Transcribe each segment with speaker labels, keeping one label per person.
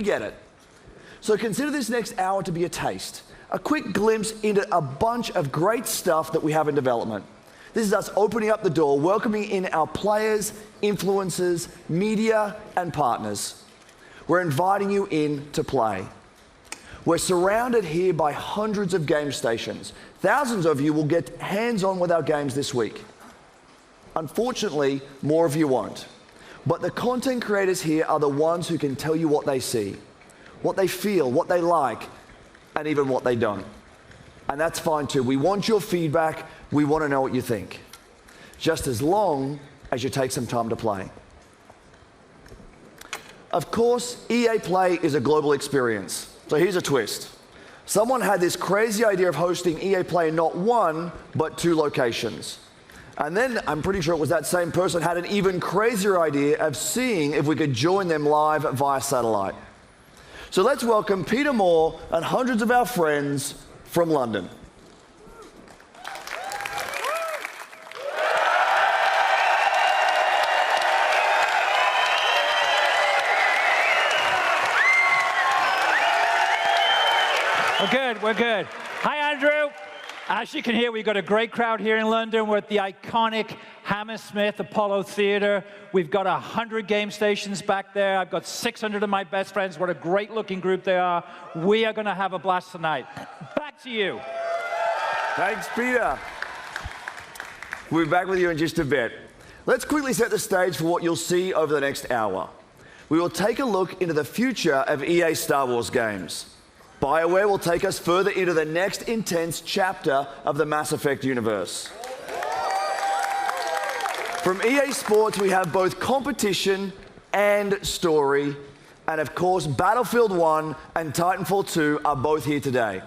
Speaker 1: We get it. So consider this next hour to be a taste, a quick glimpse into a bunch of great stuff that we have in development. This is us opening up the door, welcoming in our players, influencers, media, and partners. We're inviting you in to play. We're surrounded here by hundreds of game stations. Thousands of you will get hands-on with our games this week. Unfortunately, more of you won't. But the content creators here are the ones who can tell you what they see, what they feel, what they like, and even what they don't. And that's fine too. We want your feedback. We want to know what you think. Just as long as you take some time to play. Of course, EA Play is a global experience. So here's a twist. Someone had this crazy idea of hosting EA Play in not one, but 2 locations. And then I'm pretty sure it was that same person had an even crazier idea of seeing if we could join them live via satellite. So let's welcome Peter Moore and hundreds of our friends from London.
Speaker 2: We're good. Hi, Andrew. As you can hear, we've got a great crowd here in London. We're at the iconic Hammersmith Apollo Theater. We've got 100 game stations back there. I've got 600 of my best friends. What a great-looking group they are. We are going to have a blast tonight. Back to you.
Speaker 1: Thanks, Peter. We'll be back with you in just a bit. Let's quickly set the stage for what you'll see over the next hour. We will take a look into the future of EA Star Wars games. BioWare will take us further into the next intense chapter of the Mass Effect universe. From EA Sports, we have both competition and story. And of course, Battlefield 1 and Titanfall 2 are both here today.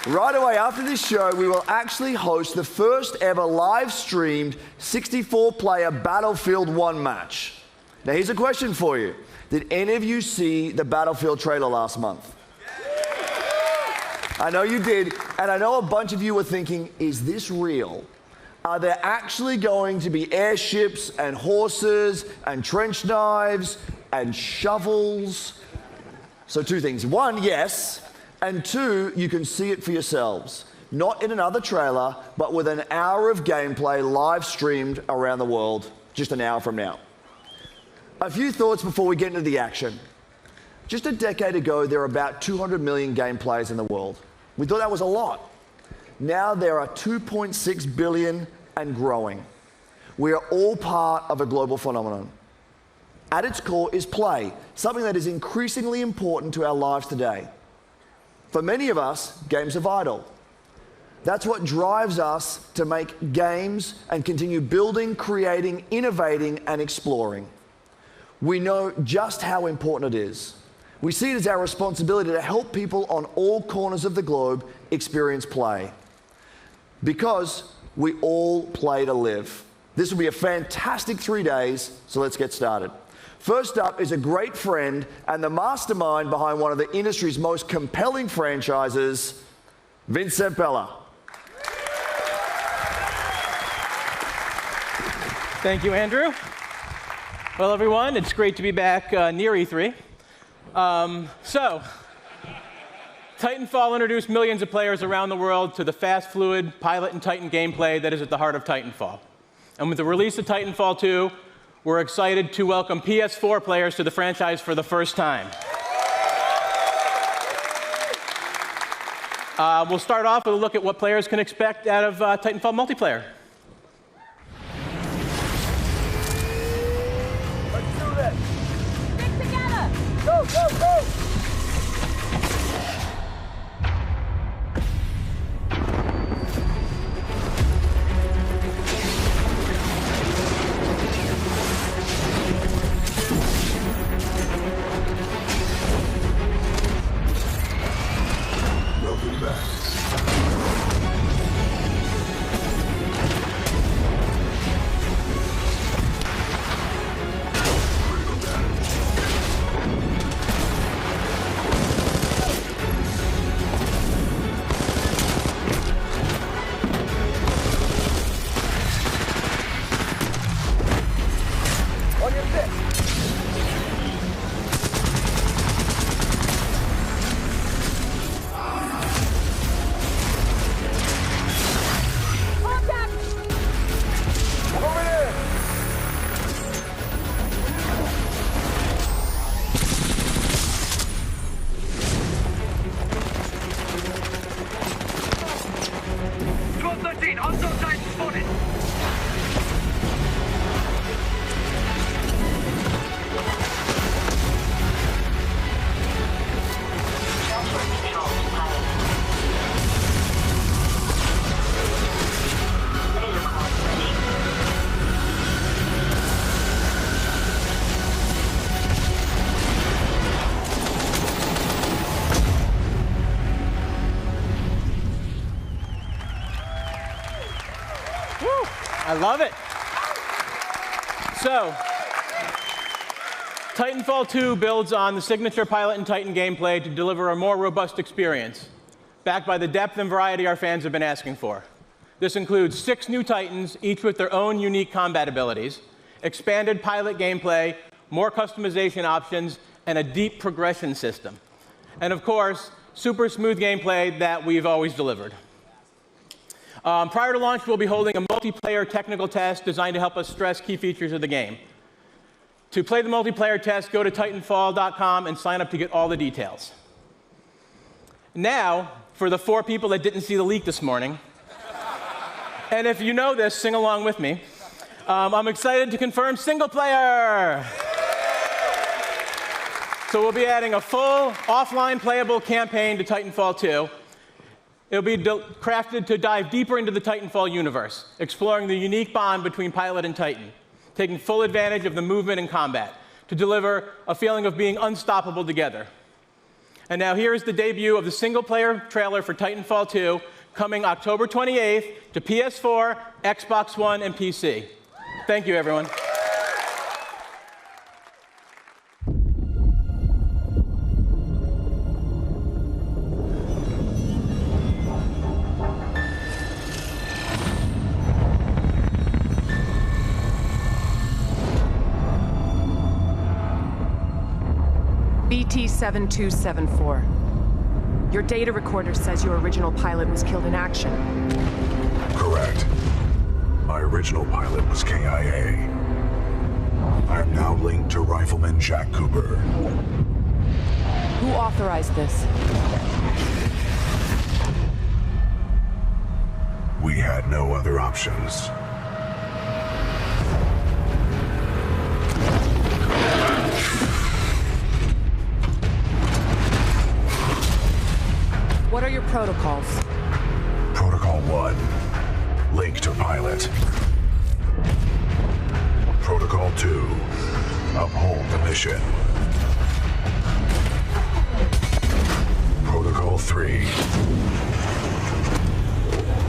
Speaker 1: Right away after this show, we will actually host the first ever live-streamed 64-player Battlefield 1 match. Now, here's a question for you. Did any of you see the Battlefield trailer last month? I know you did, and I know a bunch of you were thinking, is this real? Are there actually going to be airships and horses and trench knives and shovels? So 2 things. 1, yes, and 2, you can see it for yourselves. Not in another trailer, but with an hour of gameplay live streamed around the world, just an hour from now. A few thoughts before we get into the action. Just a decade ago, there were about 200 million game players in the world. We thought that was a lot. Now there are 2.6 billion and growing. We are all part of a global phenomenon. At its core is play, something that is increasingly important to our lives today. For many of us, games are vital. That's what drives us to make games and continue building, creating, innovating, and exploring. We know just how important it is. We see it as our responsibility to help people on all corners of the globe experience play. Because we all play to live. This will be a fantastic 3 days, so let's get started. First up is a great friend and the mastermind behind one of the industry's most compelling franchises, Vince Zampella.
Speaker 3: Thank you, Andrew. Well, everyone, it's great to be back near E3. Titanfall introduced millions of players around the world to the fast, fluid Pilot and Titan gameplay that is at the heart of Titanfall. And with the release of Titanfall 2, we're excited to welcome PS4 players to the franchise for the first time. We'll start off with a look at what players can expect out of Titanfall multiplayer.
Speaker 1: Go, go, go! Welcome back.
Speaker 3: I love it. So, Titanfall 2 builds on the signature Pilot and Titan gameplay to deliver a more robust experience, backed by the depth and variety our fans have been asking for. This includes 6 new Titans, each with their own unique combat abilities, expanded Pilot gameplay, more customization options, and a deep progression system. And of course, super smooth gameplay that we've always delivered. Prior to launch, we'll be holding a multiplayer technical test designed to help us stress key features of the game. To play the multiplayer test, go to Titanfall.com and sign up to get all the details. Now, for the 4 people that didn't see the leak this morning, and if you know this, sing along with me, I'm excited to confirm single player. So we'll be adding a full offline playable campaign to Titanfall 2. It'll be crafted to dive deeper into the Titanfall universe, exploring the unique bond between Pilot and Titan, taking full advantage of the movement and combat to deliver a feeling of being unstoppable together. And now here's the debut of the single-player trailer for Titanfall 2, coming October 28th to PS4, Xbox One, and PC. Thank you, everyone.
Speaker 4: BT-7274. Your data recorder says your original pilot was killed in action.
Speaker 5: Correct. My original pilot was KIA. I'm now linked to Rifleman Jack Cooper.
Speaker 4: Who authorized this?
Speaker 5: We had no other options.
Speaker 4: What are your protocols?
Speaker 5: Protocol 1. Link to pilot. Protocol 2. Uphold the mission. Protocol 3.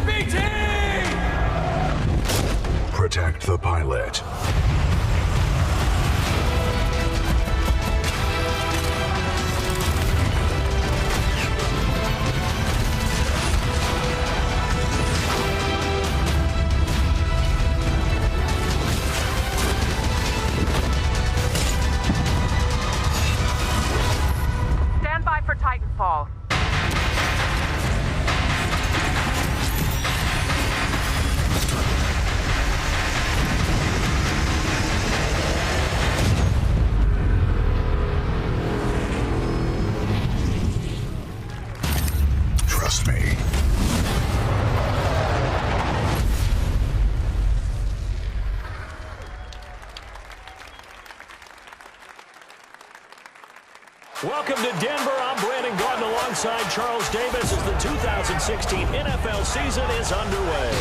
Speaker 6: BT!
Speaker 5: Protect the pilot.
Speaker 4: Titanfall.
Speaker 5: Trust me.
Speaker 6: Welcome to Denver. I'm Brandon Gordon alongside Charles Davis as the 2016 NFL season is underway.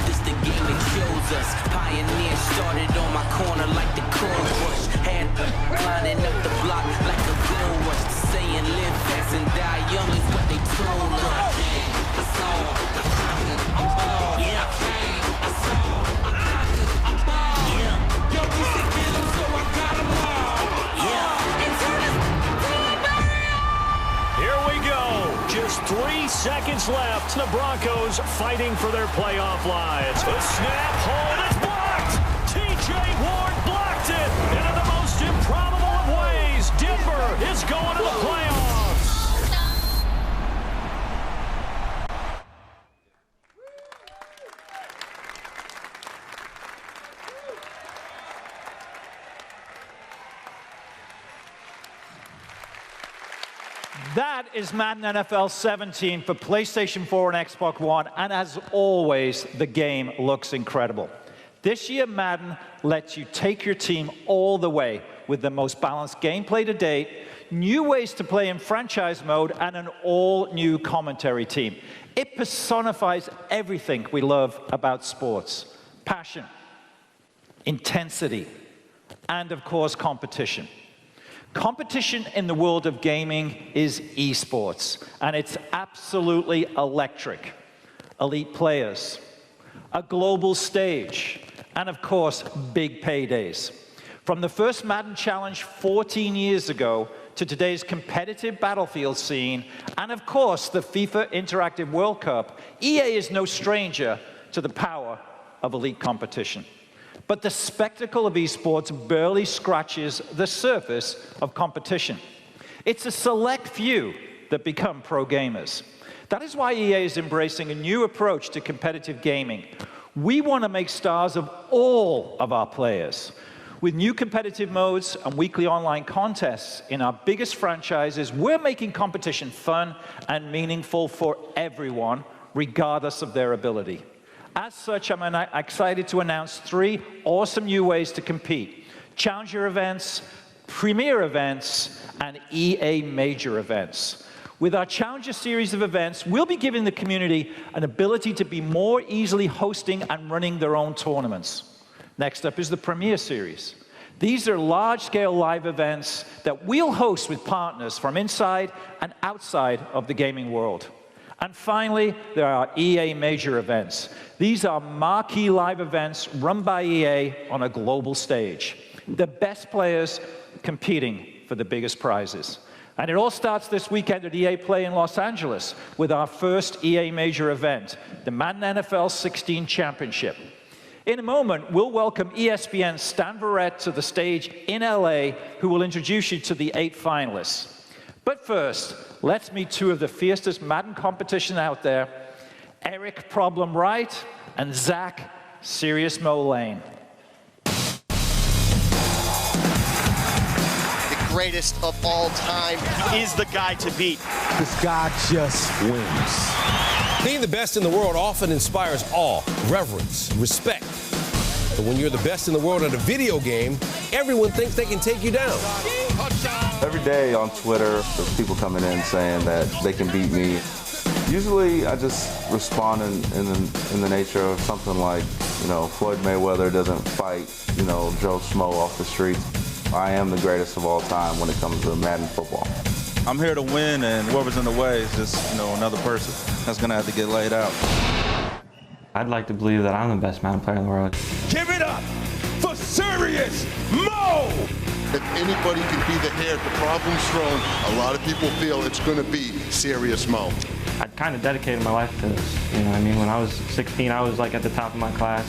Speaker 7: This the game that shows us. Pioneer started on my corner like the corn rush. Had lining up the block like a gold rush. Saying live fast and die young is what they told us.
Speaker 6: Just 3 seconds left. The Broncos fighting for their playoff lives. The snap, hold, it's blocked. T.J. Ward blocked it. And in the most improbable of ways, Denver is going to the playoffs.
Speaker 2: That is Madden NFL 17 for PlayStation 4 and Xbox One, and as always, the game looks incredible. This year, Madden lets you take your team all the way with the most balanced gameplay to date, new ways to play in franchise mode, and an all-new commentary team. It personifies everything we love about sports: passion, intensity, and of course, competition. Competition in the world of gaming is esports, and it's absolutely electric. Elite players, a global stage, and of course, big paydays. From the first Madden Challenge 14 years ago to today's competitive Battlefield scene, and of course, the FIFA Interactive World Cup, EA is no stranger to the power of elite competition. But the spectacle of esports barely scratches the surface of competition. It's a select few that become pro gamers. That is why EA is embracing a new approach to competitive gaming. We want to make stars of all of our players. With new competitive modes and weekly online contests in our biggest franchises, we're making competition fun and meaningful for everyone, regardless of their ability. As such, I'm excited to announce 3 awesome new ways to compete: Challenger events, Premier events, and EA Major events. With our Challenger series of events, we'll be giving the community an ability to be more easily hosting and running their own tournaments. Next up is the Premier series. These are large-scale live events that we'll host with partners from inside and outside of the gaming world. And finally, there are EA Major events. These are marquee live events run by EA on a global stage. The best players competing for the biggest prizes. And it all starts this weekend at EA Play in Los Angeles with our first EA Major event, the Madden NFL 16 Championship. In a moment, we'll welcome ESPN's Stan Verrett to the stage in LA, who will introduce you to the 8 finalists. But first, let's meet 2 of the fiercest Madden competition out there, Eric Problem Wright and Zach Serious Mo Lane.
Speaker 8: The greatest of all time is the guy to beat.
Speaker 9: This guy just wins.
Speaker 10: Being the best in the world often inspires awe, reverence, respect. But when you're the best in the world at a video game, everyone thinks they can take you down.
Speaker 11: Every day on Twitter, there's people coming in saying that they can beat me. Usually, I just respond in the nature of something like, Floyd Mayweather doesn't fight, Joe Schmo off the streets. I am the greatest of all time when it comes to Madden football.
Speaker 12: I'm here to win, and whoever's in the way is just, another person that's going to have to get laid out.
Speaker 13: I'd like to believe that I'm the best Madden player in the world.
Speaker 14: Give it up for Serious Mo!
Speaker 15: If anybody can be the heir to Problems Throne, a lot of people feel it's going to be Serious Mo.
Speaker 13: I kind of dedicated my life to this. When I was 16, I was at the top of my class,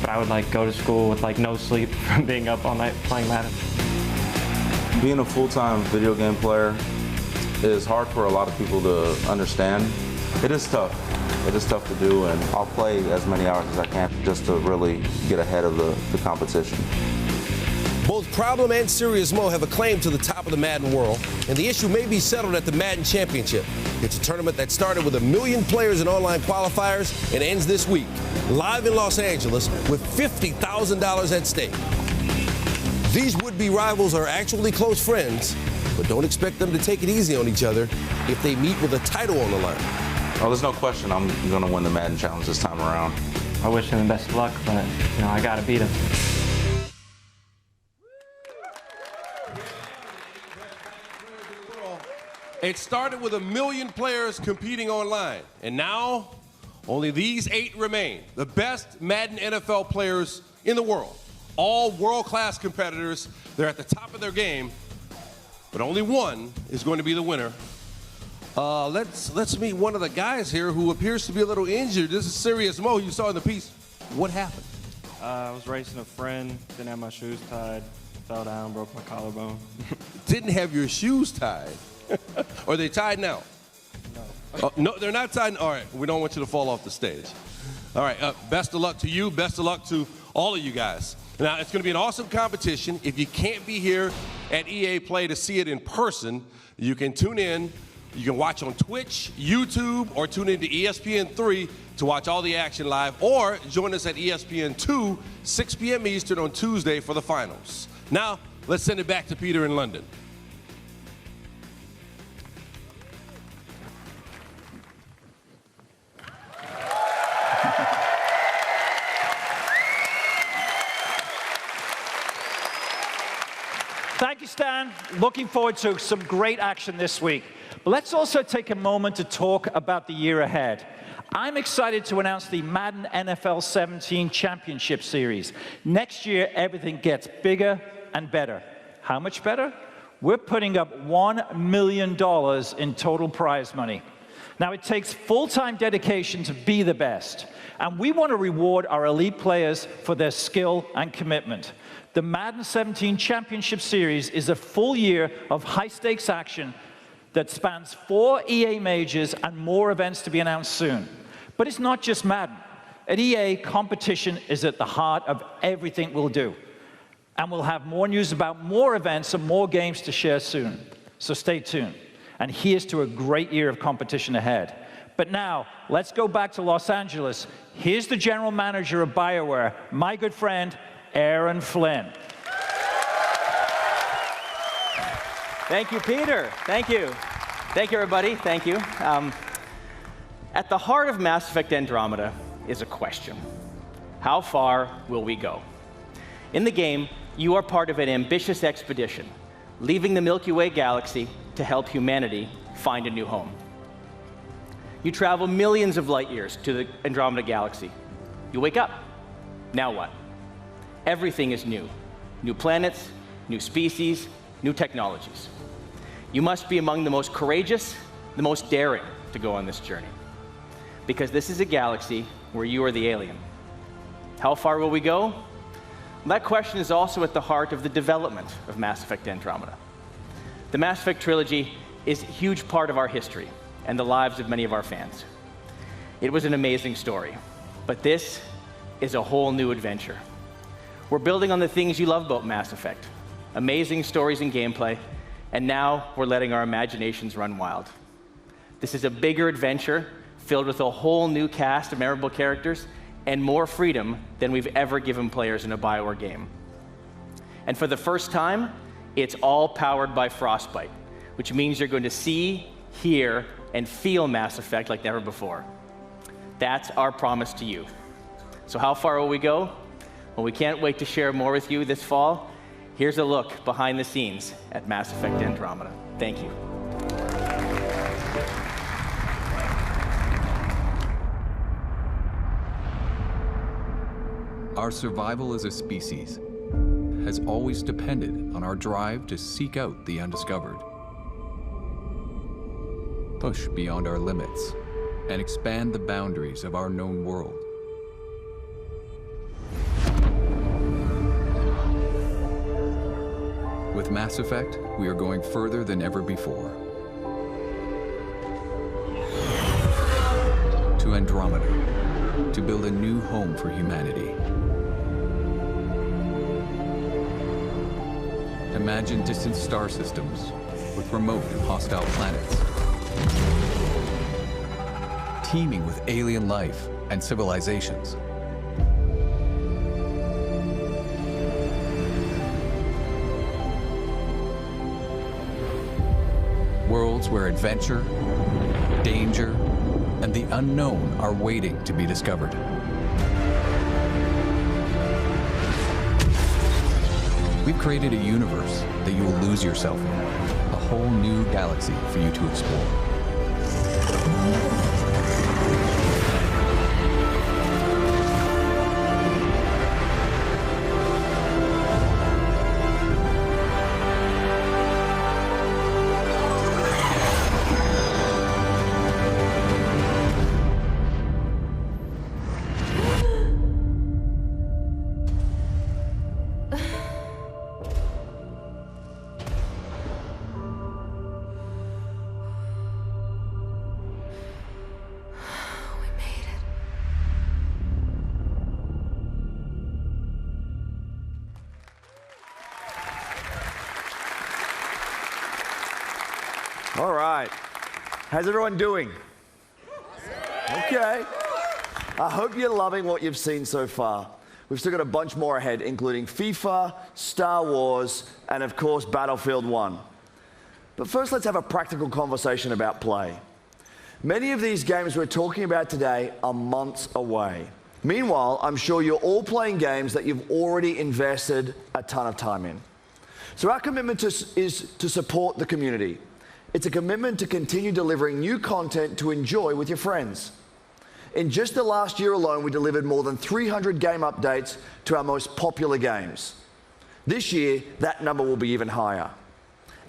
Speaker 13: but I would go to school with no sleep from being up all night playing Madden.
Speaker 11: Being a full-time video game player is hard for a lot of people to understand. It is tough. It is tough to do, and I'll play as many hours as I can just to really get ahead of the competition.
Speaker 10: Both Problem and Serious Mo have a claim to the top of the Madden world, and the issue may be settled at the Madden Championship. It's a tournament that started with 1 million players in online qualifiers and ends this week, live in Los Angeles, with $50,000 at stake. These would-be rivals are actually close friends, but don't expect them to take it easy on each other if they meet with a title on the line.
Speaker 11: Oh, there's no question I'm going to win the Madden Challenge this time around.
Speaker 13: I wish him the best of luck, but, I got to beat him.
Speaker 10: It started with 1 million players competing online, and now only these 8 remain. The best Madden NFL players in the world. All world-class competitors. They're at the top of their game, but only one is going to be the winner. Let's meet one of the guys here who appears to be a little injured. This is Serious Mo, you saw in the piece. What happened?
Speaker 13: I was racing a friend, didn't have my shoes tied, fell down, broke my collarbone.
Speaker 10: Didn't have your shoes tied? Are they tied now? No. No, they're not tied. All right, we don't want you to fall off the stage. All right, best of luck to you. Best of luck to all of you guys. Now, it's going to be an awesome competition. If you can't be here at EA Play to see it in person, you can tune in. You can watch on Twitch, YouTube, or tune into ESPN3 to watch all the action live, or join us at ESPN2, 6 p.m. Eastern on Tuesday for the finals. Now, let's send it back to Peter in London.
Speaker 2: Thank you, Stan. Looking forward to some great action this week. But let's also take a moment to talk about the year ahead. I'm excited to announce the Madden NFL 17 Championship Series. Next year, everything gets bigger and better. How much better? We're putting up $1 million in total prize money. Now, it takes full-time dedication to be the best, and we want to reward our elite players for their skill and commitment. The Madden 17 Championship Series is a full year of high-stakes action that spans 4 EA majors and more events to be announced soon. But it's not just Madden. At EA, competition is at the heart of everything we'll do. And we'll have more news about more events and more games to share soon. So stay tuned. And here's to a great year of competition ahead. But now, let's go back to Los Angeles. Here's the general manager of BioWare, my good friend, Aaron Flynn.
Speaker 16: Thank you, Peter. Thank you. Thank you, everybody. Thank you. At the heart of Mass Effect Andromeda is a question. How far will we go? In the game, you are part of an ambitious expedition, leaving the Milky Way galaxy to help humanity find a new home. You travel millions of light years to the Andromeda galaxy. You wake up. Now what? Everything is new. New planets, new species, new technologies. You must be among the most courageous, the most daring to go on this journey. Because this is a galaxy where you are the alien. How far will we go? That question is also at the heart of the development of Mass Effect Andromeda. The Mass Effect trilogy is a huge part of our history and the lives of many of our fans. It was an amazing story, but this is a whole new adventure. We're building on the things you love about Mass Effect, amazing stories and gameplay, and now we're letting our imaginations run wild. This is a bigger adventure filled with a whole new cast of memorable characters and more freedom than we've ever given players in a BioWare game. And for the first time, it's all powered by Frostbite, which means you're going to see, hear, and feel Mass Effect like never before. That's our promise to you. So how far will we go? Well, we can't wait to share more with you this fall. Here's a look behind the scenes at Mass Effect Andromeda. Thank you.
Speaker 17: Our survival as a species has always depended on our drive to seek out the undiscovered, push beyond our limits, and expand the boundaries of our known world. With Mass Effect, we are going further than ever before. To Andromeda, to build a new home for humanity. Imagine distant star systems with remote and hostile planets, teeming with alien life and civilizations. Worlds where adventure, danger, and the unknown are waiting to be discovered. We've created a universe that you will lose yourself in, a whole new galaxy for you to explore.
Speaker 1: All right. How's everyone doing? Okay. I hope you're loving what you've seen so far. We've still got a bunch more ahead, including FIFA, Star Wars, and of course, Battlefield 1. But first, let's have a practical conversation about play. Many of these games we're talking about today are months away. Meanwhile, I'm sure you're all playing games that you've already invested a ton of time in. So our commitment is to support the community. It's a commitment to continue delivering new content to enjoy with your friends. In just the last year alone, we delivered more than 300 game updates to our most popular games. This year, that number will be even higher.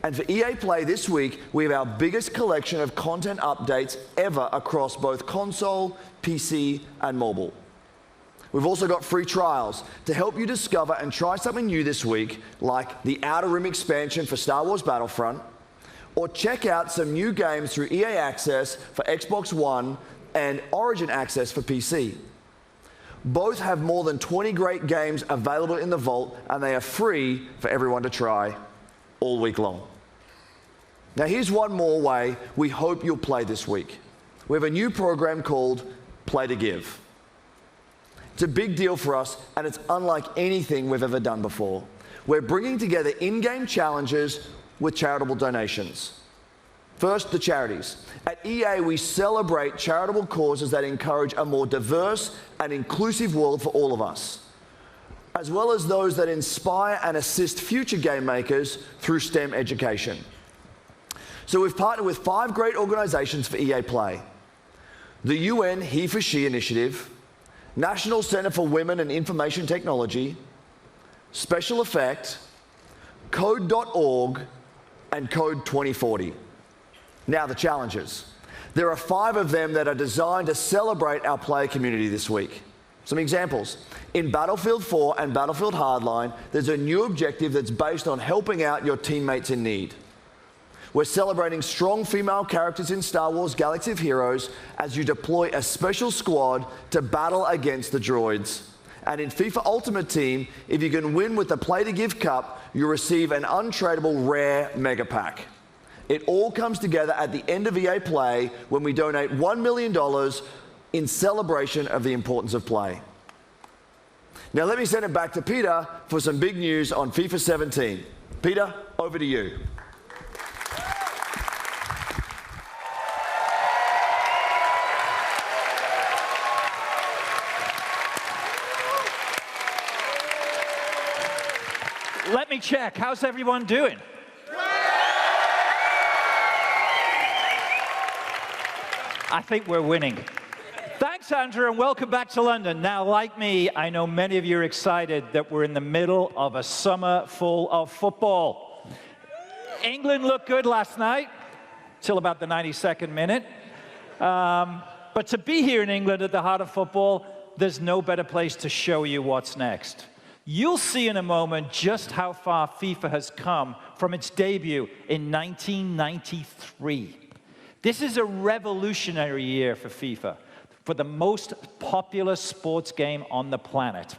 Speaker 1: And for EA Play this week, we have our biggest collection of content updates ever across both console, PC, and mobile. We've also got free trials to help you discover and try something new this week, like the Outer Rim expansion for Star Wars Battlefront, or check out some new games through EA Access for Xbox One and Origin Access for PC. Both have more than 20 great games available in the vault, and they are free for everyone to try all week long. Now here's one more way we hope you'll play this week. We have a new program called Play to Give. It's a big deal for us, and it's unlike anything we've ever done before. We're bringing together in-game challenges with charitable donations. First, the charities. At EA, we celebrate charitable causes that encourage a more diverse and inclusive world for all of us, as well as those that inspire and assist future game makers through STEM education. So we've partnered with 5 great organizations for EA Play: the UN He for She Initiative, National Center for Women and Information Technology, Special Effect, Code.org, and Code 2040. Now the challenges. There are 5 of them that are designed to celebrate our player community this week. Some examples. In Battlefield 4 and Battlefield Hardline, there's a new objective that's based on helping out your teammates in need. We're celebrating strong female characters in Star Wars Galaxy of Heroes as you deploy a special squad to battle against the droids. And in FIFA Ultimate Team, if you can win with the Play to Give Cup, you'll receive an untradeable rare mega pack. It all comes together at the end of EA Play when we donate $1 million in celebration of the importance of play. Now let me send it back to Peter for some big news on FIFA 17. Peter, over to you.
Speaker 2: Let me check. How's everyone doing? I think we're winning. Thanks, Andrew, and welcome back to London. Now, like me, I know many of you are excited that we're in the middle of a summer full of football. England looked good last night, till about the 92nd minute. But to be here in England at the heart of football, there's no better place to show you what's next. You'll see in a moment just how far FIFA has come from its debut in 1993. This is a revolutionary year for FIFA, for the most popular sports game on the planet.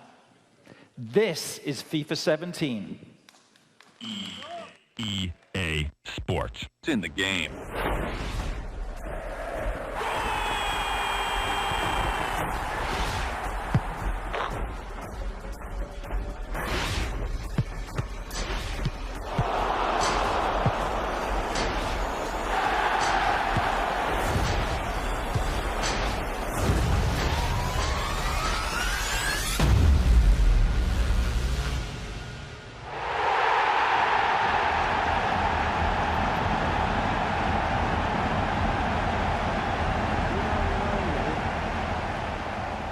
Speaker 2: This is FIFA 17.
Speaker 18: EA Sports. It's in the game.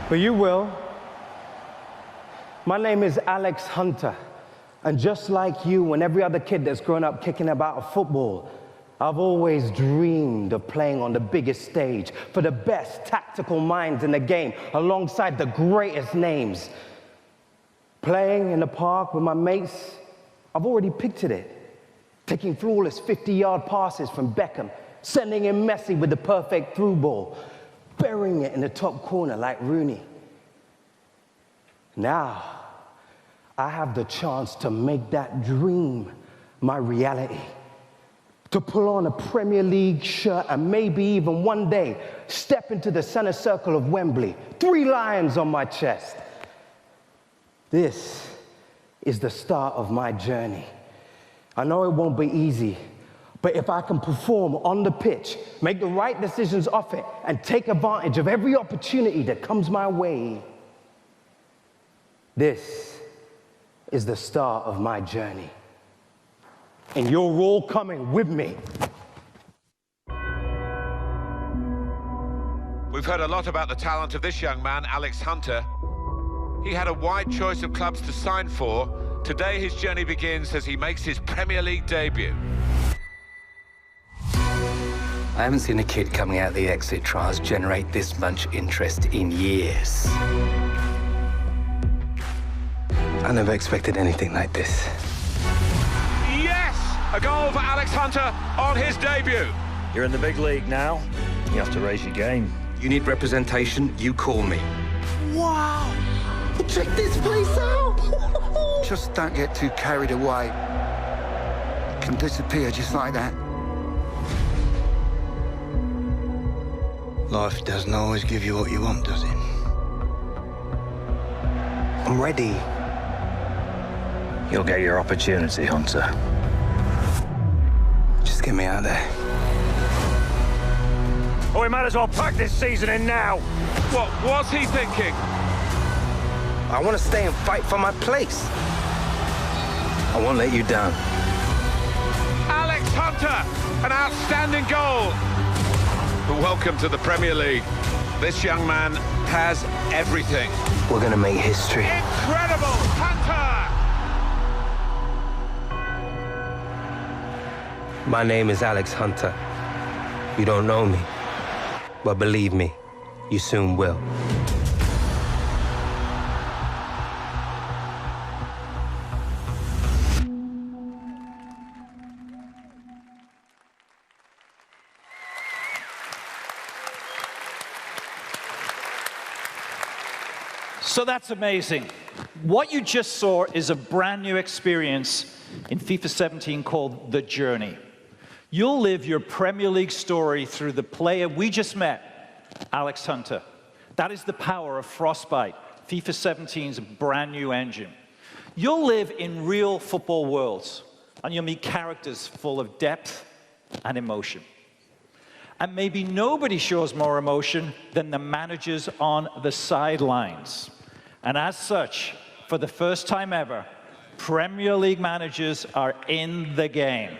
Speaker 19: But you will. My name is Alex Hunter, and just like you and every other kid that's grown up kicking about football, I've always dreamed of playing on the biggest stage for the best tactical minds in the game, alongside the greatest names. Playing in the park with my mates, I've already pictured it. Taking flawless 50-yard passes from Beckham, sending in Messi with the perfect through ball, burying it in the top corner like Rooney. Now, I have the chance to make that dream my reality. To pull on a Premier League shirt and maybe even one day step into the center circle of Wembley, 3 lions on my chest. This is the start of my journey. I know it won't be easy, but if I can perform on the pitch, make the right decisions off it, and take advantage of every opportunity that comes my way, this is the start of my journey. And you're all coming with me.
Speaker 18: We've
Speaker 20: heard a lot about the talent of this young man, Alex Hunter. He had a wide choice of clubs to sign for. Today, his journey begins as he makes his Premier League debut.
Speaker 21: I haven't seen a kid coming out of the exit trials generate this much interest in years. I never expected anything like this.
Speaker 20: Yes! A goal for Alex Hunter on his debut.
Speaker 22: You're in the big league now. You have to raise your game.
Speaker 21: You need representation, you call me.
Speaker 23: Wow! Check this place out! Just don't get too carried away. It can disappear just like that. Life doesn't always give you what you want, does it? I'm ready.
Speaker 22: You'll get your opportunity, Hunter.
Speaker 21: Just get me out of there.
Speaker 22: Oh, we might as well pack this season in now.
Speaker 20: What was he thinking?
Speaker 21: I want to stay and fight for my place. I won't let you down.
Speaker 20: Alex Hunter, an outstanding goal. Welcome to the Premier League. This young man has everything.
Speaker 21: We're going to make history.
Speaker 20: Incredible! Hunter!
Speaker 21: My name is Alex Hunter. You don't know me, but believe me, you soon will.
Speaker 2: So that's amazing. What you just saw is a brand new experience in FIFA 17 called The Journey. You'll live your Premier League story through the player we just met, Alex Hunter. That is the power of Frostbite, FIFA 17's brand new engine. You'll live in real football worlds, and you'll meet characters full of depth and emotion. And maybe nobody shows more emotion than the managers on the sidelines. And as such, for the first time ever, Premier League managers are in the game.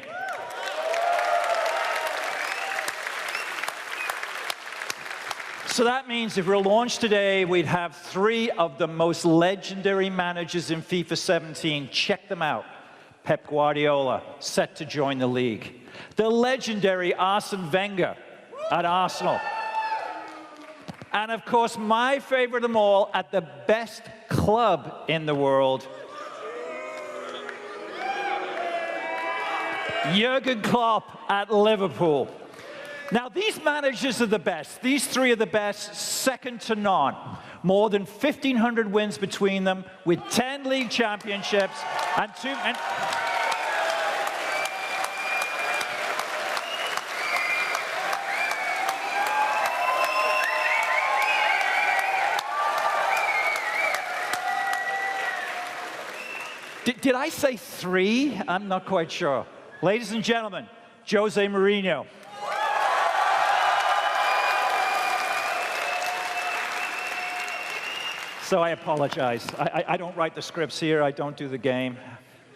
Speaker 2: So that means if we're launched today, we'd have 3 of the most legendary managers in FIFA 17. Check them out. Pep Guardiola, set to join the league. The legendary Arsene Wenger at Arsenal. And of course, my favorite of them all, at the best club in the world, Jurgen Klopp at Liverpool. Now, these managers are the best. These 3 are the best, second to none. More than 1,500 wins between them, with 10 league championships and 2... Did I say 3? I'm not quite sure. Ladies and gentlemen, Jose Mourinho. So I apologize. I don't write the scripts here. I don't do the game.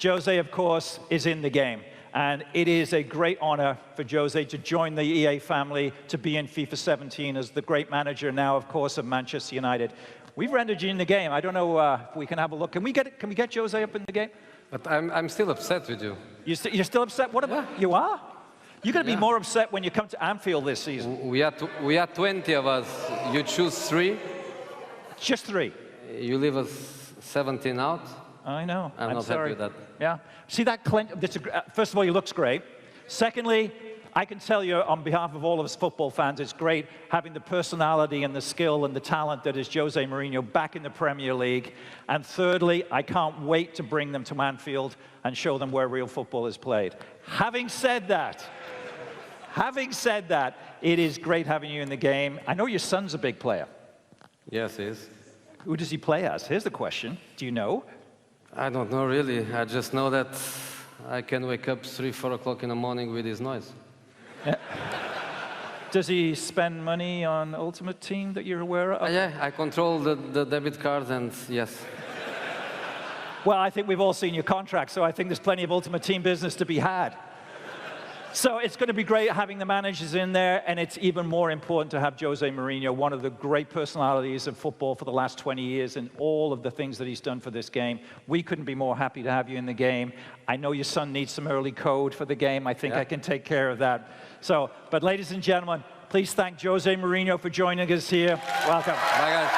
Speaker 2: Jose, of course, is in the game. And it is a great honor for Jose to join the EA family, to be in FIFA 17 as the great manager now, of course, of Manchester United. We've rendered you in the game. I don't know if we can have a look. Can we get Jose up in the game?
Speaker 24: But I'm still upset with you.
Speaker 2: You're still upset? What about you are? You're going to be more upset when you come to Anfield this season.
Speaker 24: We are 20 of us. You choose 3.
Speaker 2: Just 3.
Speaker 24: You leave us 17 out.
Speaker 2: I know.
Speaker 24: I'm not
Speaker 2: sorry.
Speaker 24: happy with that.
Speaker 2: Yeah. See that Clint? First of all, he looks great. Secondly, I can tell you on behalf of all of us football fans, it's great having the personality and the skill and the talent that is Jose Mourinho back in the Premier League. And thirdly, I can't wait to bring them to Anfield and show them where real football is played. Having said that, it is great having you in the game. I know your son's a big player.
Speaker 24: Yes, he is.
Speaker 2: Who does he play as? Here's the question. Do you know?
Speaker 24: I don't know really. I just know that I can wake up 3, 4 o'clock in the morning with his noise.
Speaker 2: Yeah. Does he spend money on Ultimate Team that you're aware of?
Speaker 24: Yeah, I control the debit card, and yes.
Speaker 2: Well, I think we've all seen your contract, so I think there's plenty of Ultimate Team business to be had. So it's going to be great having the managers in there, and it's even more important to have Jose Mourinho, one of the great personalities of football for the last 20 years, and all of the things that he's done for this game. We couldn't be more happy to have you in the game. I know your son needs some early code for the game. I think I can take care of that. So, but ladies and gentlemen, please thank Jose Mourinho for joining us here. Welcome.
Speaker 24: Bye, guys.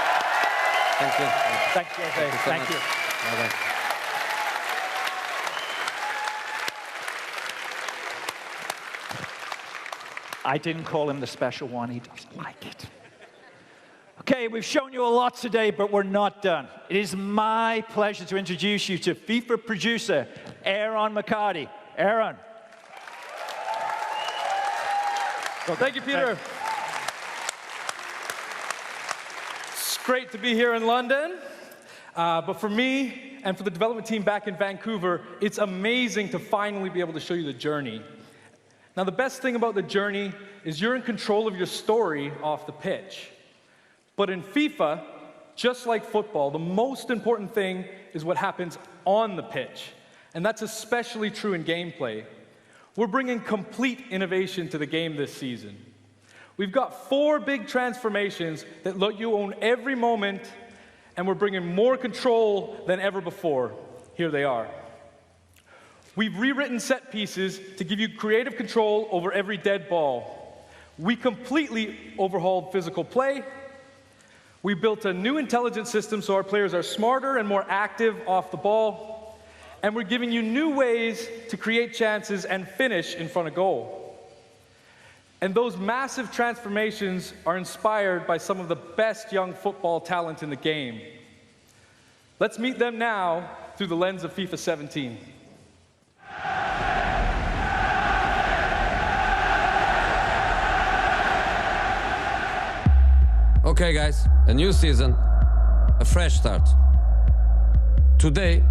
Speaker 24: Thank you.
Speaker 2: Thanks, Jose. Thank you.
Speaker 24: Bye-bye.
Speaker 2: I didn't call him the special one. He doesn't like it. Okay, we've shown you a lot today, but we're not done. It is my pleasure to introduce you to FIFA producer, Aaron McCarty. Aaron.
Speaker 3: Well, thank you, Peter. It's great to be here in London. But for me and for the development team back in Vancouver, it's amazing to finally be able to show you the journey. Now, the best thing about the journey is you're in control of your story off the pitch. But in FIFA, just like football, the most important thing is what happens on the pitch. And that's especially true in gameplay. We're bringing complete innovation to the game this season. We've got 4 big transformations that let you own every moment, and we're bringing more control than ever before. Here they are. We've rewritten set pieces to give you creative control over every dead ball. We completely overhauled physical play. We built a new intelligence system so our players are smarter and more active off the ball. And we're giving you new ways to create chances and finish in front of goal. And those massive transformations are inspired by some of the best young football talent in the game. Let's meet them now through the lens of FIFA 17.
Speaker 24: Okay, guys, a new season, a fresh start. Today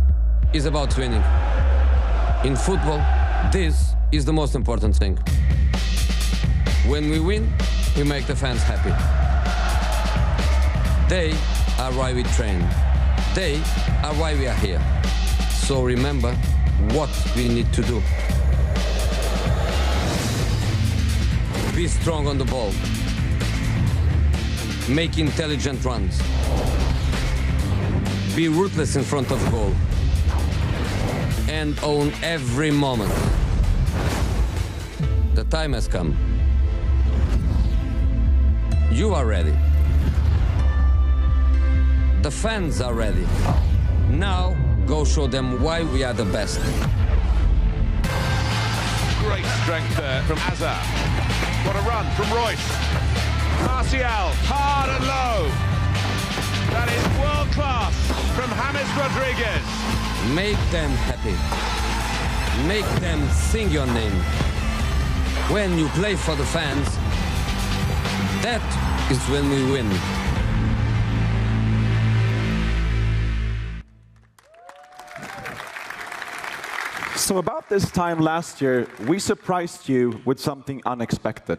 Speaker 24: is about winning. In football, this is the most important thing. When we win, we make the fans happy. They are why we train. They are why we are here. So remember what we need to do. Be strong on the ball. Make intelligent runs. Be ruthless in front of goal. And own every moment. The time has come. You are ready. The fans are ready. Now, go show them why we are the best.
Speaker 20: Great strength there from Hazard. What a run from Royce. Martial, hard and low. That is world class from James Rodriguez.
Speaker 24: Make them happy. Make them sing your name. When you play for the fans, that is when we win.
Speaker 4: So about this time last year, we surprised you with something unexpected.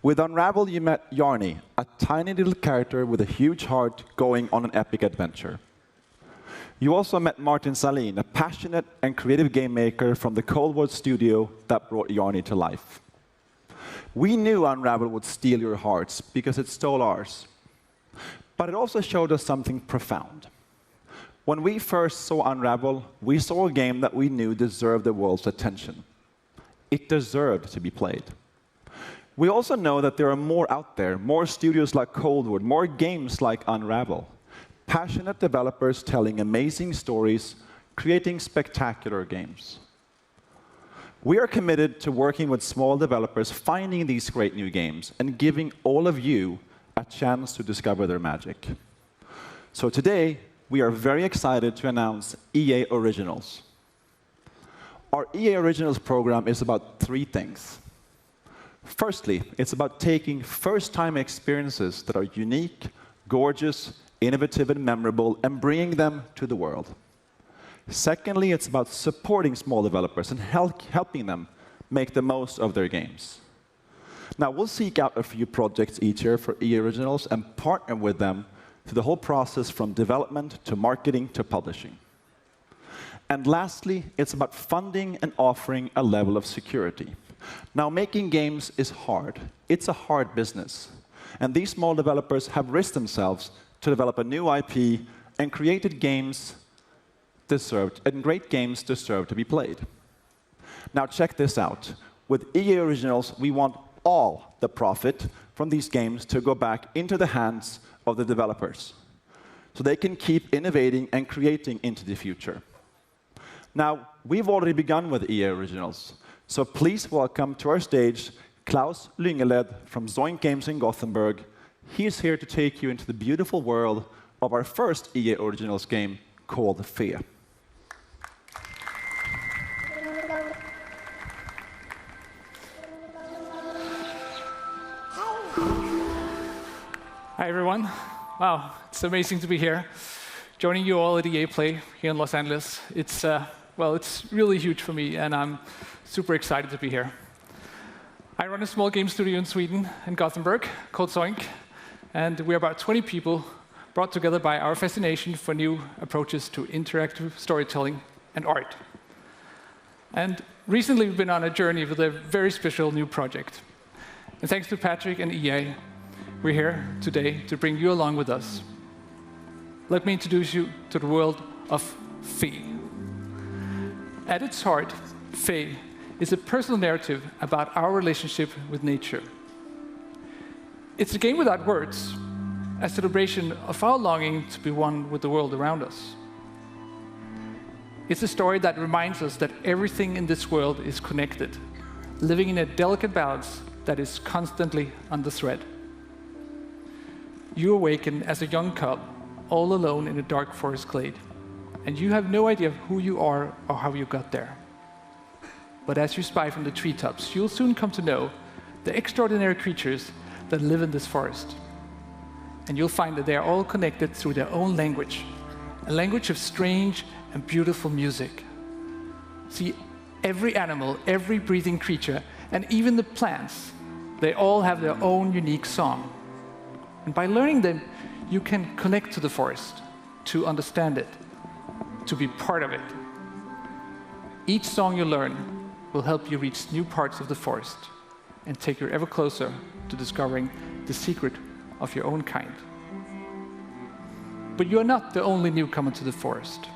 Speaker 4: With Unravel, you met Yarny, a tiny little character with a huge heart going on an epic adventure. You also met Martin Salin, a passionate and creative game maker from the Coldwood studio that brought Yarny to life. We knew Unravel would steal your hearts because it stole ours. But it also showed us something profound. When we first saw Unravel, we saw a game that we knew deserved the world's attention. It deserved to be played. We also know that there are more out there, more studios like Coldwood, more games like Unravel. Passionate developers telling amazing stories, creating spectacular games. We are committed to working with small developers, finding these great new games, and giving all of you a chance to discover their magic. So today, we are very excited to announce EA Originals. Our EA Originals program is about 3 things. Firstly, it's about taking first-time experiences that are unique, gorgeous, innovative, and memorable, and bringing them to the world. Secondly, it's about supporting small developers and helping them make the most of their games. Now, we'll seek out a few projects each year for EA Originals and partner with them through the whole process from development to marketing to publishing. And lastly, it's about funding and offering a level of security. Now, making games is hard. It's a hard business. And these small developers have risked themselves to develop a new IP, and great games deserve to be played. Now, check this out. With EA Originals, we want all the profit from these games to go back into the hands of the developers, so they can keep innovating and creating into the future. Now, we've already begun with EA Originals, so please welcome to our stage Klaus Lyngeled from Zoink Games in Gothenburg. He's here to take you into the beautiful world of our first EA Originals game called Fe.
Speaker 5: Hi, everyone. Wow, it's amazing to be here, joining you all at EA Play here in Los Angeles. It's really huge for me, and I'm super excited to be here. I run a small game studio in Sweden, in Gothenburg, called Zoink, and we're about 20 people brought together by our fascination for new approaches to interactive storytelling and art. And recently, we've been on a journey with a very special new project. And thanks to Patrick and EA, we're here today to bring you along with us. Let me introduce you to the world of Fe. At its heart, Fe is a personal narrative about our relationship with nature. It's a game without words, a celebration of our longing to be one with the world around us. It's a story that reminds us that everything in this world is connected, living in a delicate balance that is constantly on the thread. You awaken as a young cub, all alone in a dark forest glade, and you have no idea who you are or how you got there. But as you spy from the treetops, you'll soon come to know the extraordinary creatures that live in this forest. And you'll find that they are all connected through their own language, a language of strange and beautiful music. See, every animal, every breathing creature, and even the plants, they all have their own unique song. And by learning them, you can connect to the forest, to understand it, to be part of it. Each song you learn will help you reach new parts of the forest and take you ever closer to discovering the secret of your own kind. But you are not the only newcomer to the forest.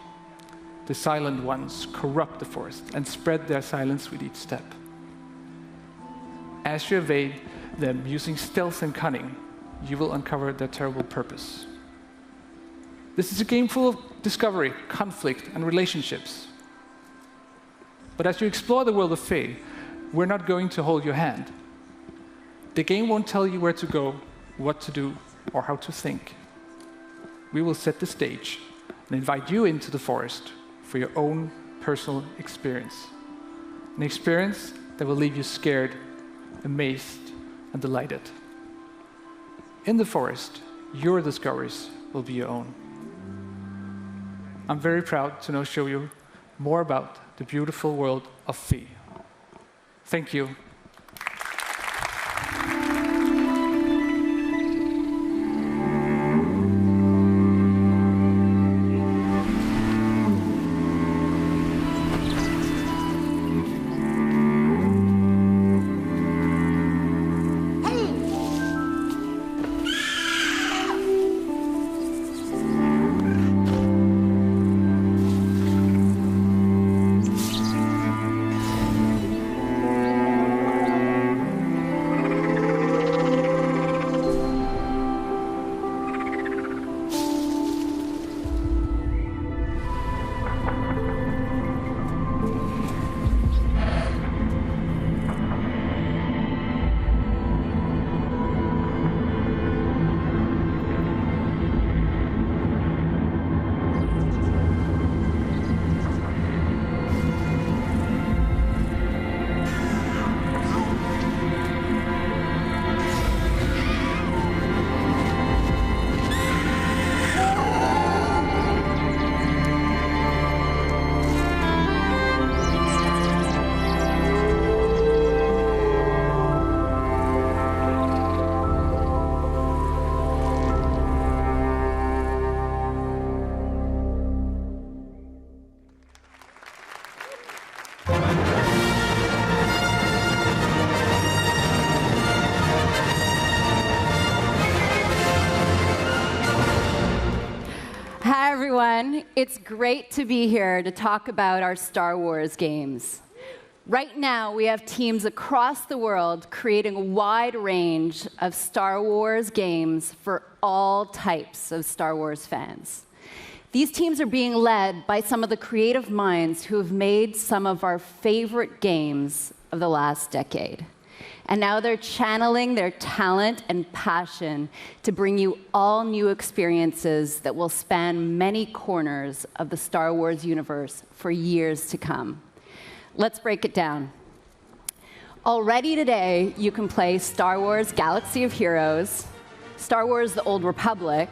Speaker 5: The silent ones corrupt the forest and spread their silence with each step. As you evade them using stealth and cunning, you will uncover their terrible purpose. This is a game full of discovery, conflict, and relationships. But as you explore the world of Fe, we're not going to hold your hand. The game won't tell you where to go, what to do, or how to think. We will set the stage and invite you into the forest for your own personal experience. An experience that will leave you scared, amazed, and delighted. In the forest, your discoveries will be your own. I'm very proud to now show you more about the beautiful world of Fe. Thank you.
Speaker 6: It's great to be here to talk about our Star Wars games. Right now, we have teams across the world creating a wide range of Star Wars games for all types of Star Wars fans. These teams are being led by some of the creative minds who have made some of our favorite games of the last decade. And now they're channeling their talent and passion to bring you all new experiences that will span many corners of the Star Wars universe for years to come. Let's break it down. Already today, you can play Star Wars Galaxy of Heroes, Star Wars The Old Republic,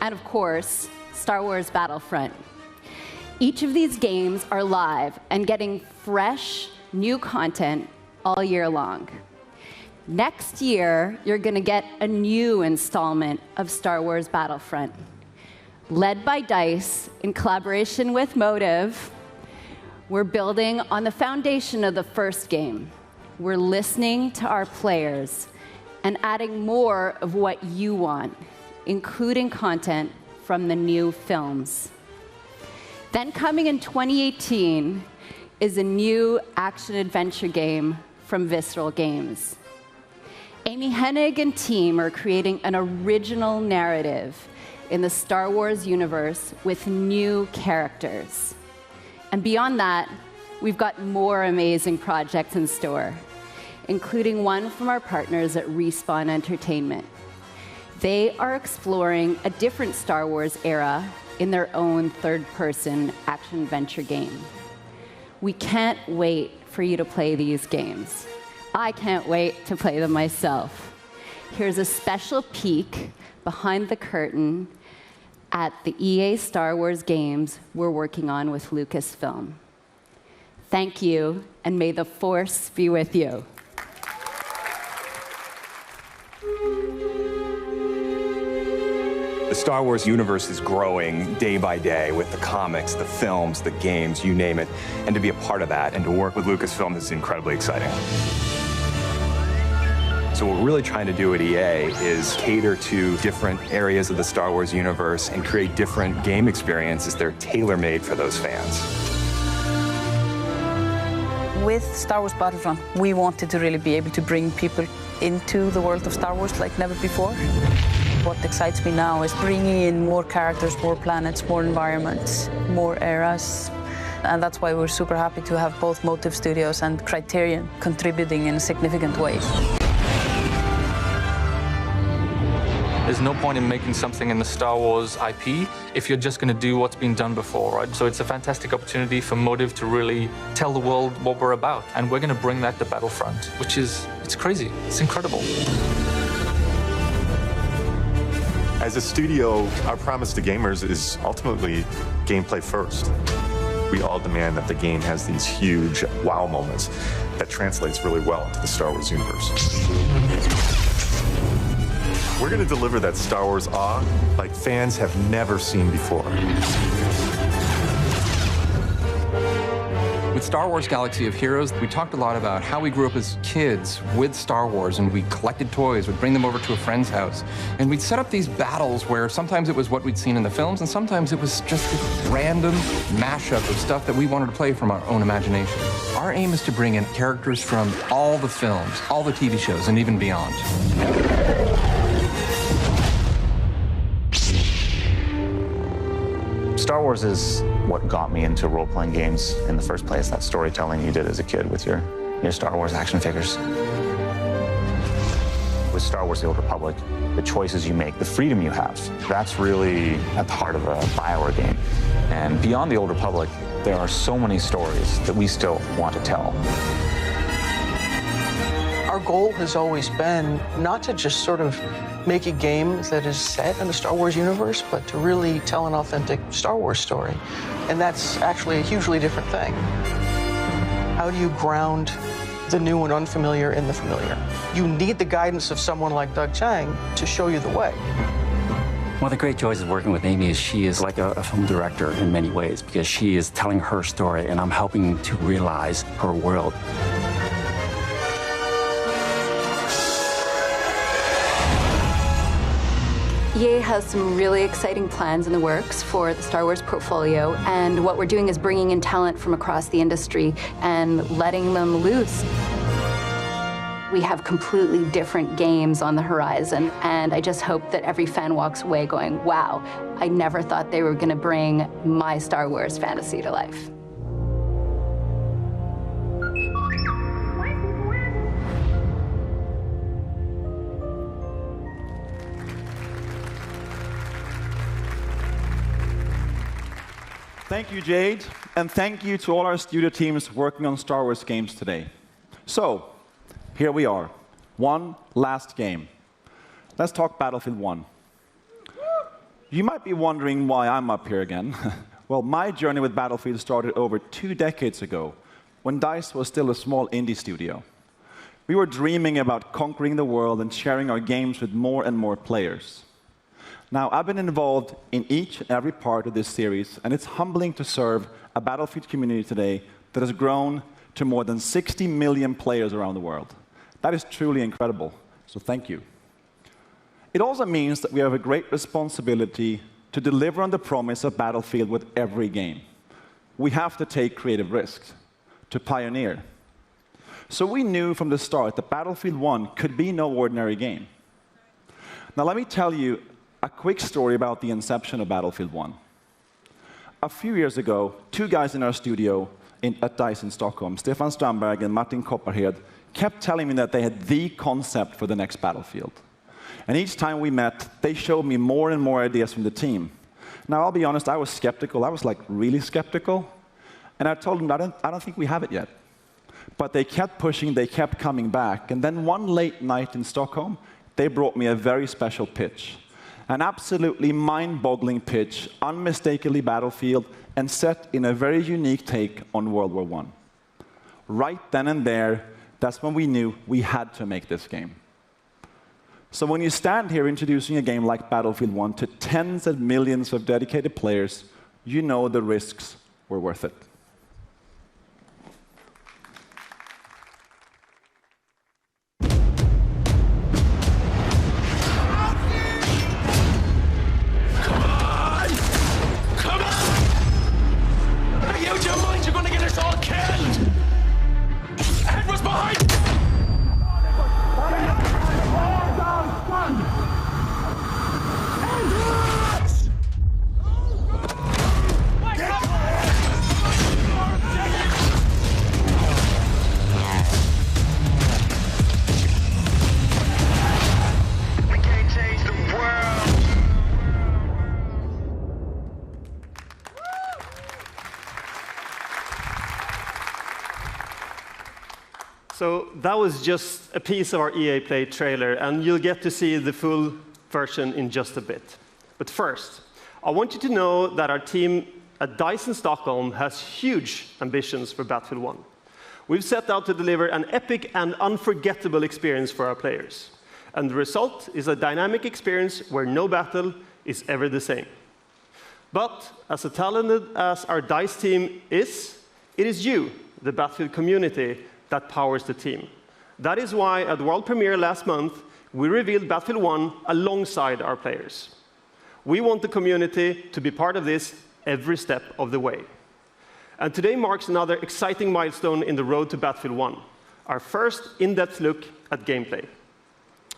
Speaker 6: and of course, Star Wars Battlefront. Each of these games are live and getting fresh, new content all year long. Next year, you're going to get a new installment of Star Wars Battlefront. Led by DICE, in collaboration with Motive, we're building on the foundation of the first game. We're listening to our players and adding more of what you want, including content from the new films. Then coming in 2018 is a new action-adventure game from Visceral Games. Amy Hennig and team are creating an original narrative in the Star Wars universe with new characters. And beyond that, we've got more amazing projects in store, including one from our partners at Respawn Entertainment. They are exploring a different Star Wars era in their own third-person action-adventure game. We can't wait for you to play these games. I can't wait to play them myself. Here's a special peek behind the curtain at the EA Star Wars games we're working on with Lucasfilm. Thank you, and may the Force be with you.
Speaker 7: The Star Wars universe is growing day by day with the comics, the films, the games, you name it. And to be a part of that and to work with Lucasfilm is incredibly exciting. So what we're really trying to do at EA is cater to different areas of the Star Wars universe and create different game experiences that are tailor-made for those fans.
Speaker 8: With Star Wars Battlefront, we wanted to really be able to bring people into the world of Star Wars like never before. What excites me now is bringing in more characters, more planets, more environments, more eras. And that's why we're super happy to have both Motive Studios and Criterion contributing in significant ways.
Speaker 9: There's no point in making something in the Star Wars IP if you're just going to do what's been done before, right? So it's a fantastic opportunity for Motive to really tell the world what we're about. And we're going to bring that to Battlefront, which is, it's crazy. It's incredible.
Speaker 25: As a studio, our promise to gamers is ultimately gameplay first. We all demand that the game has these huge wow moments that translates really well into the Star Wars universe. We're going to deliver that Star Wars awe like fans have never seen before.
Speaker 26: With Star Wars Galaxy of Heroes, we talked a lot about how we grew up as kids with Star Wars, and we collected toys, we'd bring them over to a friend's house, and we'd set up these battles where sometimes it was what we'd seen in the films, and sometimes it was just this random mashup of stuff that we wanted to play from our own imagination. Our aim is to bring in characters from all the films, all the TV shows, and even beyond.
Speaker 27: Star Wars is what got me into role-playing games in the first place, that storytelling you did as a kid with your Star Wars action figures. With Star Wars The Old Republic, the choices you make, the freedom you have, that's really at the heart of a BioWare game. And beyond The Old Republic, there are so many stories that we still want to tell.
Speaker 28: Our goal has always been not to just sort of make a game that is set in the Star Wars universe, but to really tell an authentic Star Wars story. And that's actually a hugely different thing. How do you ground the new and unfamiliar in the familiar? You need the guidance of someone like Doug Chiang to show you the way.
Speaker 29: One of the great joys of working with Amy is she is like a film director in many ways, because she is telling her story and I'm helping to realize her world.
Speaker 6: EA has some really exciting plans in the works for the Star Wars portfolio, and what we're doing is bringing in talent from across the industry and letting them loose. We have completely different games on the horizon, and I just hope that every fan walks away going, wow, I never thought they were going to bring my Star Wars fantasy to life.
Speaker 4: Thank you, Jade, and thank you to all our studio teams working on Star Wars games today. So, here we are, one last game. Let's talk Battlefield 1. You might be wondering why I'm up here again. Well, my journey with Battlefield started over 2 decades ago, when DICE was still a small indie studio. We were dreaming about conquering the world and sharing our games with more and more players. Now, I've been involved in each and every part of this series, and it's humbling to serve a Battlefield community today that has grown to more than 60 million players around the world. That is truly incredible, so thank you. It also means that we have a great responsibility to deliver on the promise of Battlefield with every game. We have to take creative risks, to pioneer. So we knew from the start that Battlefield 1 could be no ordinary game. Now, let me tell you a quick story about the inception of Battlefield 1. A few years ago, 2 guys in our studio at DICE in Stockholm, Stefan Strandberg and Martin Kopparhed, kept telling me that they had the concept for the next Battlefield. And each time we met, they showed me more and more ideas from the team. Now, I'll be honest, I was skeptical. I was like really skeptical. And I told them, I don't think we have it yet. But they kept pushing, they kept coming back. And then one late night in Stockholm, they brought me a very special pitch. An absolutely mind-boggling pitch, unmistakably Battlefield, and set in a very unique take on World War I. Right then and there, that's when we knew we had to make this game. So when you stand here introducing a game like Battlefield 1 to tens of millions of dedicated players, you know the risks were worth it.
Speaker 1: So that was just a piece of our EA Play trailer, and you'll get to see the full version in just a bit. But first, I want you to know that our team at DICE in Stockholm has huge ambitions for Battlefield 1. We've set out to deliver an epic and unforgettable experience for our players. And the result is a dynamic experience where no battle is ever the same. But as talented as our DICE team is, it is you, the Battlefield community, that powers the team. That is why at the world premiere last month, we revealed Battlefield 1 alongside our players. We want the community to be part of this every step of the way. And today marks another exciting milestone in the road to Battlefield 1, our first in-depth look at gameplay.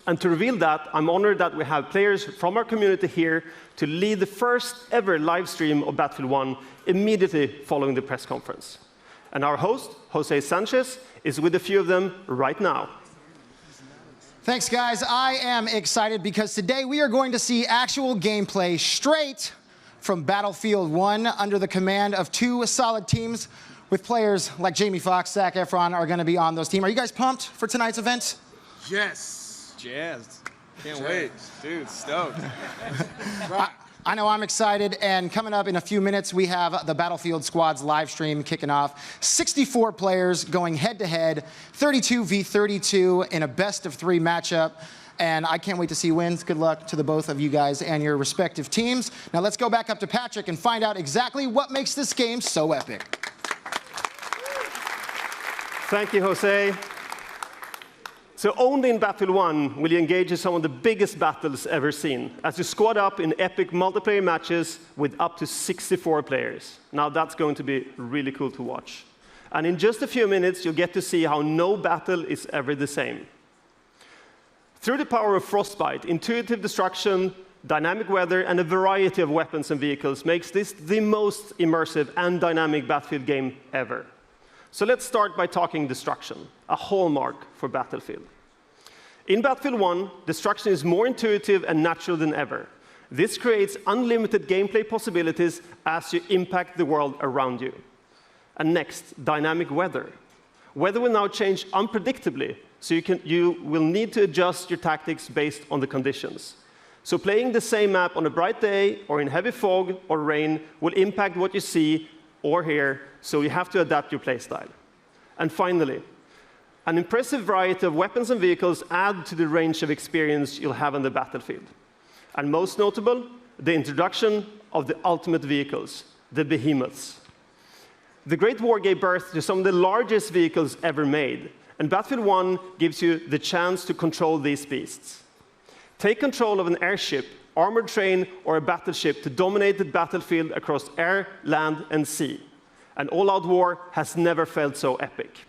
Speaker 1: And to reveal that, I'm honored that we have players from our community here to lead the first ever live stream of Battlefield 1 immediately following the press conference. And our host, Jose Sanchez, is with a few of them right now.
Speaker 10: Thanks, guys. I am excited because today we are going to see actual gameplay straight from Battlefield 1 under the command of 2 solid teams with players like Jamie Foxx, Zac Efron are going to be on those teams. Are you guys pumped for tonight's event?
Speaker 11: Yes. Jazzed. Can't wait. Dude, stoked.
Speaker 10: I know I'm excited, and coming up in a few minutes, we have the Battlefield Squad's live stream kicking off. 64 players going head-to-head, 32 v 32 in a best-of-3 matchup, and I can't wait to see wins. Good luck to the both of you guys and your respective teams. Now let's go back up to Patrick and find out exactly what makes this game so epic.
Speaker 1: Thank you, Jose. So only in Battlefield 1 will you engage in some of the biggest battles ever seen, as you squad up in epic multiplayer matches with up to 64 players. Now that's going to be really cool to watch. And in just a few minutes, you'll get to see how no battle is ever the same. Through the power of Frostbite, intuitive destruction, dynamic weather, and a variety of weapons and vehicles makes this the most immersive and dynamic Battlefield game ever. So let's start by talking destruction, a hallmark for Battlefield. In Battlefield 1, destruction is more intuitive and natural than ever. This creates unlimited gameplay possibilities as you impact the world around you. And next, dynamic weather. Weather will now change unpredictably, so you will need to adjust your tactics based on the conditions. So playing the same map on a bright day or in heavy fog or rain will impact what you see or hear, so you have to adapt your playstyle. And finally, an impressive variety of weapons and vehicles add to the range of experience you'll have on the battlefield. And most notable, the introduction of the ultimate vehicles, the behemoths. The Great War gave birth to some of the largest vehicles ever made, and Battlefield 1 gives you the chance to control these beasts. Take control of an airship, armored train, or a battleship to dominate the battlefield across air, land, and sea. An all-out war has never felt so epic.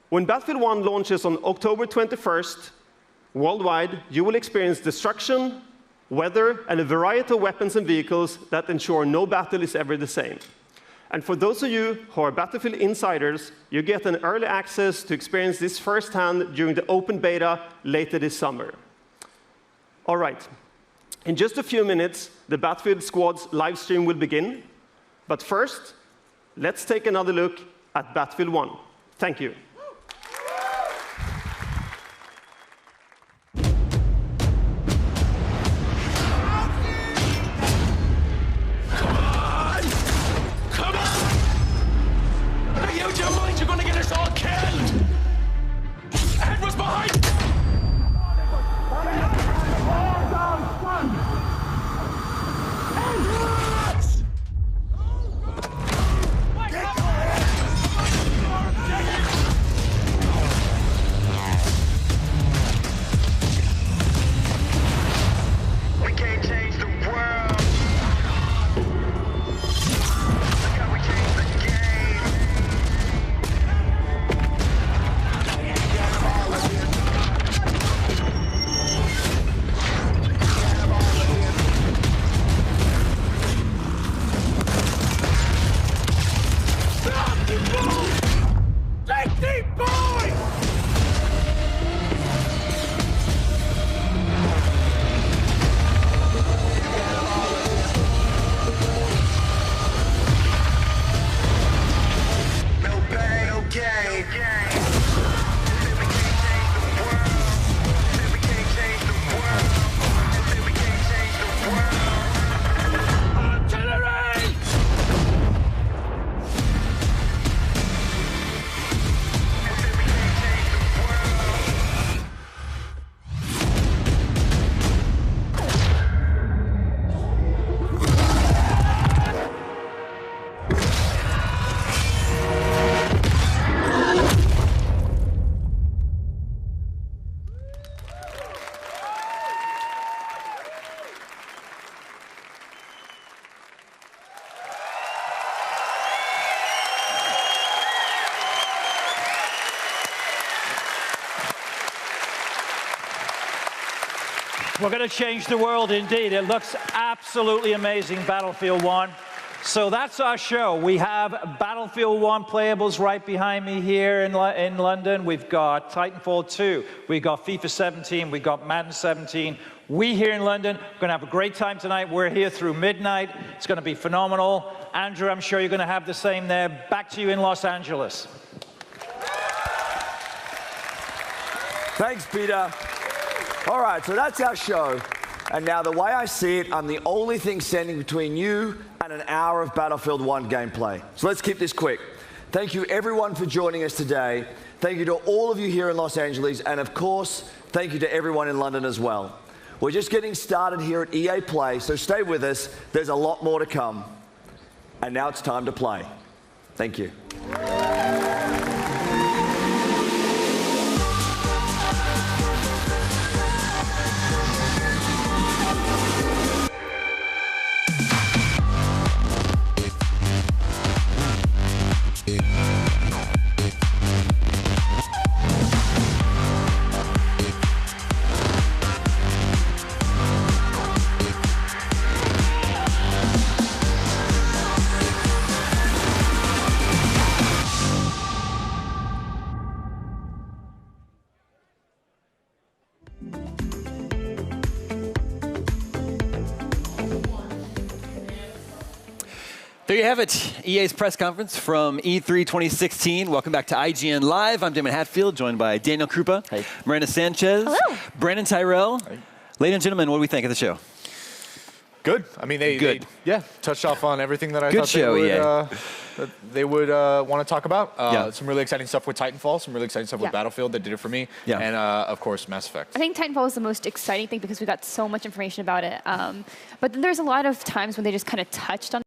Speaker 1: When Battlefield 1 launches on October 21st, worldwide, you will experience destruction, weather, and a variety of weapons and vehicles that ensure no battle is ever the same. And for those of you who are Battlefield insiders, you get an early access to experience this firsthand during the open beta later this summer. All right. In just a few minutes, the Battlefield Squad's live stream will begin. But first, let's take another look at Battlefield 1. Thank you.
Speaker 2: We're going to change the world indeed. It looks absolutely amazing, Battlefield 1. So that's our show. We have Battlefield 1 playables right behind me here in London. We've got Titanfall 2. We've got FIFA 17. We've got Madden 17. We here in London are going to have a great time tonight. We're here through midnight. It's going to be phenomenal. Andrew, I'm sure you're going to have the same there. Back to you in Los Angeles.
Speaker 12: Thanks, Peter. All right, so that's our show. And now the way I see it, I'm the only thing standing between you and an hour of Battlefield 1 gameplay. So let's keep this quick. Thank you everyone for joining us today. Thank you to all of you here in Los Angeles. And of course, thank you to everyone in London as well. We're just getting started here at EA Play, so stay with us. There's a lot more to come. And now it's time to play. Thank you.
Speaker 13: There you have it, EA's press conference from E3 2016. Welcome back to IGN Live. I'm Damon Hatfield, joined by Daniel Krupa, Miranda Sanchez, Brandon Tyrell. Ladies and gentlemen, what do we think of the show?
Speaker 14: Good. I mean, they touched off on everything that I
Speaker 13: Good
Speaker 14: thought
Speaker 13: show,
Speaker 14: they would want to talk about. Some really exciting stuff with Titanfall, some really exciting stuff with Battlefield that did it for me, and of course, Mass Effect.
Speaker 15: I think Titanfall was the most exciting thing because we got so much information about it. But then there's a lot of times when they just kind of touched on